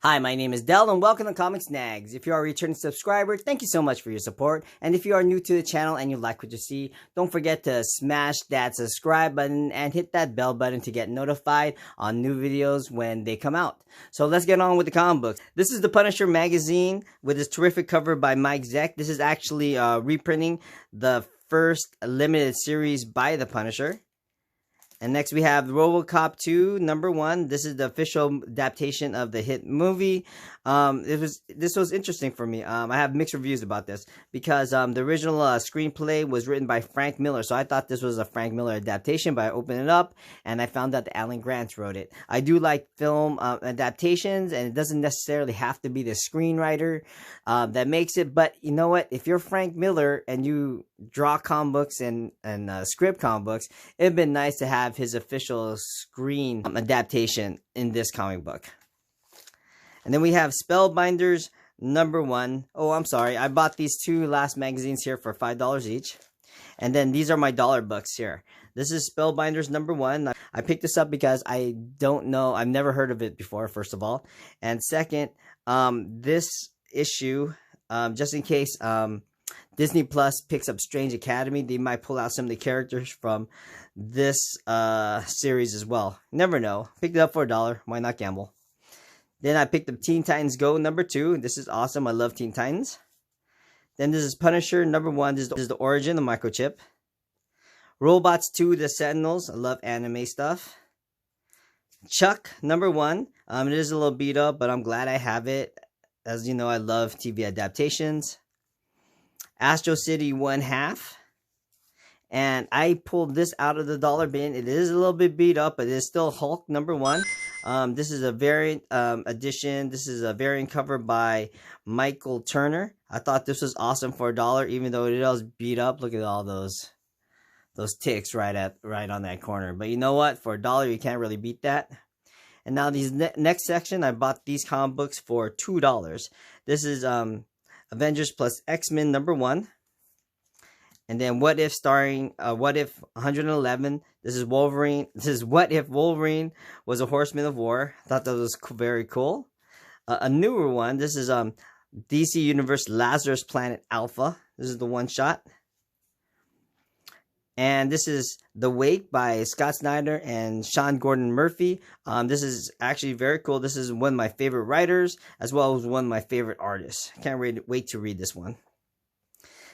Hi, my name is Del and welcome to Comic Snags. If you are a returning subscriber, thank you so much for your support. And if you are new to the channel and you like what you see, don't forget to smash that subscribe button and hit that bell button to get notified on new videos when they come out. So let's get on with the comic book. This is the Punisher magazine with this terrific cover by Mike Zeck. This is actually reprinting the first limited series by the Punisher. And next we have RoboCop 2 #1. This is the official adaptation of the hit movie. This was interesting for me. I have mixed reviews about this because the original screenplay was written by Frank Miller, so I thought this was a Frank Miller adaptation. But I opened it up and I found out that Alan Grant wrote it. I do like film adaptations, and it doesn't necessarily have to be the screenwriter that makes it. But you know what? If you're Frank Miller and you draw comic books and script comic books, it'd been nice to have his official screen adaptation in this comic book. And then we have Spellbinders #1. Oh, I'm sorry. I bought these two last magazines here for $5 each. And then these are my dollar books here. This is Spellbinders #1. I picked this up because I don't know. I've never heard of it before, first of all. And second, this issue, just in case Disney Plus picks up Strange Academy, they might pull out some of the characters from this series as well. Never know. Picked it up for $1. Why not gamble? Then I picked up Teen Titans Go #2. This is awesome. I love Teen Titans. Then this is Punisher #1. This is the origin of Microchip. Robots 2, The Sentinels. I love anime stuff. Chuck #1. It is a little beat up, but I'm glad I have it. As you know, I love TV adaptations. Astro City 1/2. And I pulled this out of the dollar bin. It is a little bit beat up, but it is still Hulk #1. This is a variant edition. This is a variant cover by Michael Turner. I thought this was awesome for $1, even though it was beat up. Look at all those ticks right on that corner. But you know what? For $1, you can't really beat that. And now these next section, I bought these comic books for $2. This is Avengers plus X-Men #1. And then What If starring What If 111. This is Wolverine. This is What If Wolverine was a Horseman of War. I thought that was very cool. A newer one. This is DC Universe Lazarus Planet Alpha. This is the one shot. And this is The Wake by Scott Snyder and Sean Gordon Murphy. This is actually very cool. This is one of my favorite writers, as well as one of my favorite artists. I can't wait to read this one.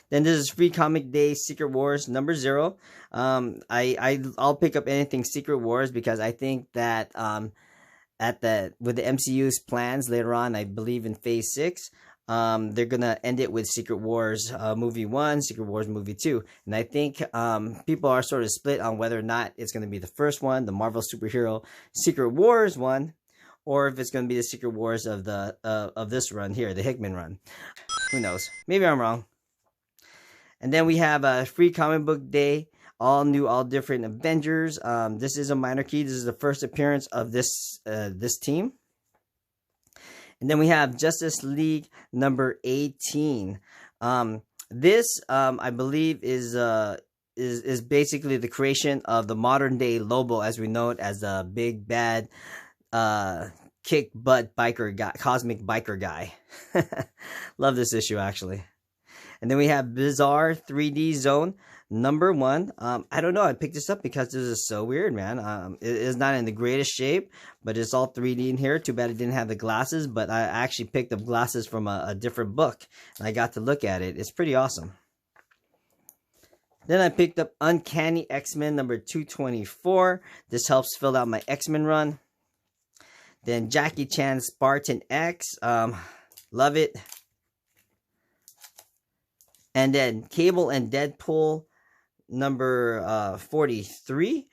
Then this is Free Comic Day Secret Wars #0. I'll pick up anything Secret Wars because I think that with the MCU's plans later on, I believe in Phase 6, they're gonna end it with Secret Wars movie 1, Secret Wars movie 2, and I think people are sort of split on whether or not it's gonna be the first one, the Marvel superhero Secret Wars one, or if it's gonna be the Secret Wars of this run here, the Hickman run. Who knows? Maybe I'm wrong. And then we have a Free Comic Book Day, all new, all different Avengers. This is a minor key. This is the first appearance of this team. And then we have Justice League #18. This I believe is basically the creation of the modern day Lobo, as we know it, as a big bad kick butt biker guy, cosmic biker guy. Love this issue actually. And then we have Bizarre 3D Zone #1. I don't know. I picked this up because this is so weird, man. It is not in the greatest shape, but it's all 3D in here. Too bad it didn't have the glasses, but I actually picked up glasses from a different book, and I got to look at it. It's pretty awesome. Then I picked up Uncanny X-Men #224. This helps fill out my X-Men run. Then Jackie Chan Spartan X. Love it. And then Cable and Deadpool #43.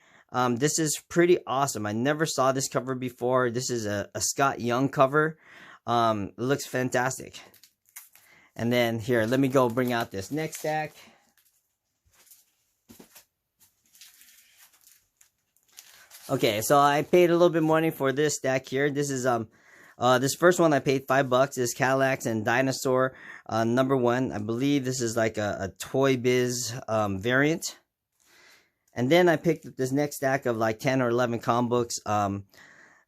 This is pretty awesome. I never saw this cover before. This is a Scott Young cover. It looks fantastic. And then here, let me go bring out this next stack. Okay, so I paid a little bit money for this stack here. This is this first one I paid $5. This is Cadillacs and Dinosaur #1. I believe this is like a Toy Biz variant. And then I picked up this next stack of like 10 or 11 comic books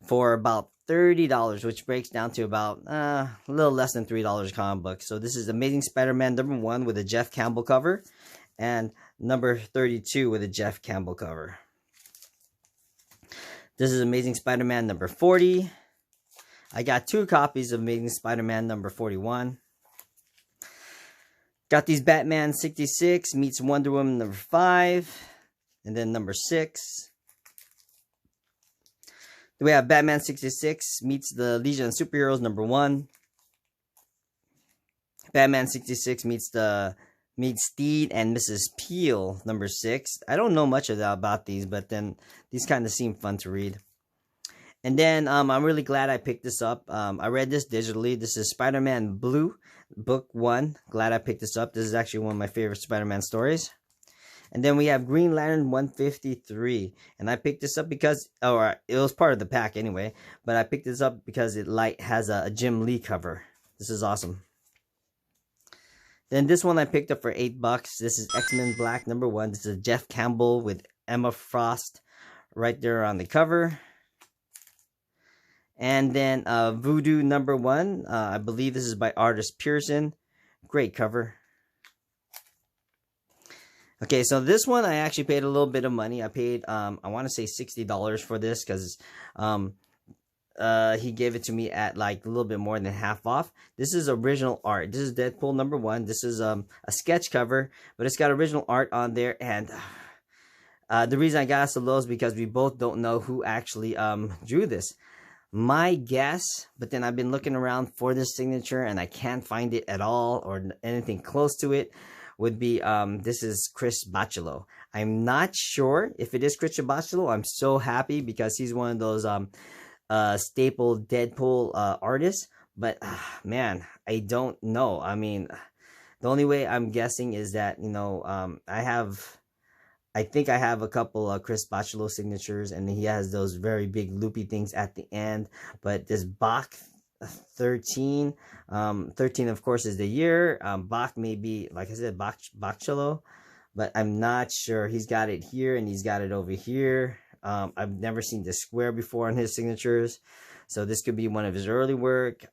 for about $30, which breaks down to about a little less than $3 comic book. So this is Amazing Spider-Man #1 with a Jeff Campbell cover, and number 32 with a Jeff Campbell cover. This is Amazing Spider-Man number 40. I got 2 copies of Amazing Spider-Man number 41. Got these Batman 66 meets Wonder Woman number 5, and then number 6. We have Batman 66 meets the Legion of Superheroes number 1. Batman 66 meets Steed and Mrs. Peel number 6. I don't know much about these, but then these kind of seem fun to read. And then I'm really glad I picked this up. I read this digitally. This is Spider-Man Blue, book 1. Glad I picked this up. This is actually one of my favorite Spider-Man stories. And then we have Green Lantern 153. And I picked this up because, or it was part of the pack anyway, but I picked this up because it has a Jim Lee cover. This is awesome. Then this one I picked up for $8. This is X-Men Black number 1. This is Jeff Campbell with Emma Frost right there on the cover. And then Voodoo number 1. I believe this is by artist Pearson. Great cover. Okay, so this one I actually paid a little bit of money. I paid, I want to say $60 for this because he gave it to me at like a little bit more than half off. This is original art. This is Deadpool number 1. This is a sketch cover, but it's got original art on there. And the reason I got it so low is because we both don't know who actually drew this. My guess, but then I've been looking around for this signature and I can't find it at all or anything close to it, would be this is Chris Bachalo. I'm not sure if it is Chris Bachalo. I'm so happy because he's one of those staple Deadpool artists, but man, I don't know. I mean, the only way I'm guessing is that, you know, I think I have a couple of Chris Bachalo signatures, and he has those very big loopy things at the end. But this Bach 13, 13 of course is the year. Bach may be, like I said, Bachalo, but I'm not sure. He's got it here and he's got it over here. I've never seen the square before on his signatures, so this could be one of his early work.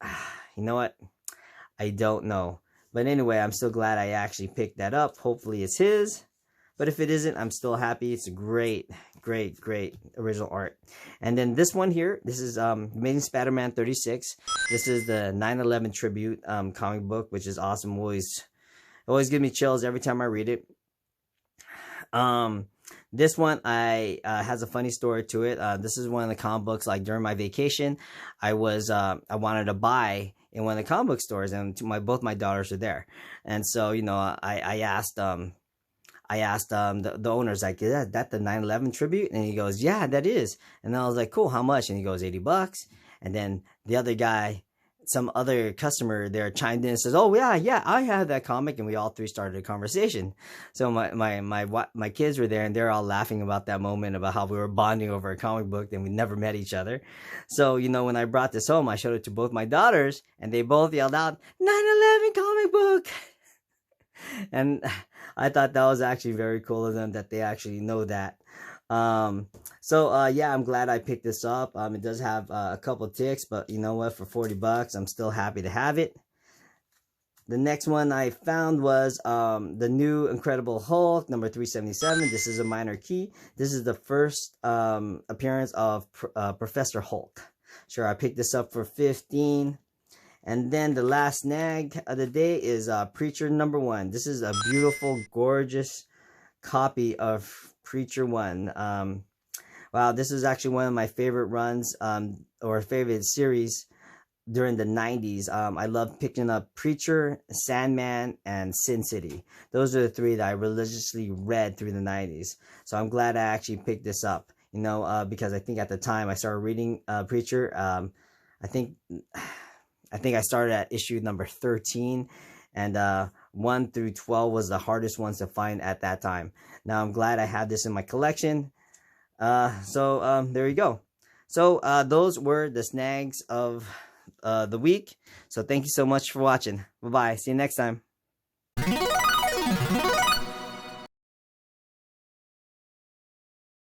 You know what? I don't know. But anyway, I'm still glad I actually picked that up. Hopefully it's his. But if it isn't, I'm still happy. It's a great, great, great original art. And then this one here, this is Amazing Spider-Man 36. This is the 9/11 tribute comic book, which is awesome. Always give me chills every time I read it. This one has a funny story to it. This is one of the comic books, like during my vacation, I wanted to buy in one of the comic book stores, and both my daughters are there. And so, you know, I asked the owner's like, is that the 9/11 tribute? And he goes, yeah, that is. And then I was like, cool, how much? And he goes, $80. And then the other guy, some other customer there chimed in and says, oh yeah, I have that comic. And we all three started a conversation. So my kids were there and they're all laughing about that moment, about how we were bonding over a comic book and we never met each other. So, you know, when I brought this home, I showed it to both my daughters and they both yelled out, 9/11 comic book. And I thought that was actually very cool of them that they actually know that. Yeah, I'm glad I picked this up. It does have a couple ticks, but you know what? For $40, I'm still happy to have it. The next one I found was the new Incredible Hulk number 377. This is a minor key. This is the first appearance of Professor Hulk. Sure, I picked this up for $15. And then the last snag of the day is Preacher number 1. This is a beautiful, gorgeous copy of Preacher 1. Wow, this is actually one of my favorite runs or favorite series during the 90s. I love picking up Preacher, Sandman, and Sin City. Those are the 3 that I religiously read through the 90s. So I'm glad I actually picked this up, you know, because I think at the time I started reading Preacher. I think I started at issue number 13, and 1 through 12 was the hardest ones to find at that time. Now I'm glad I have this in my collection. There you go. So those were the snags of the week. So thank you so much for watching. Bye-bye. See you next time.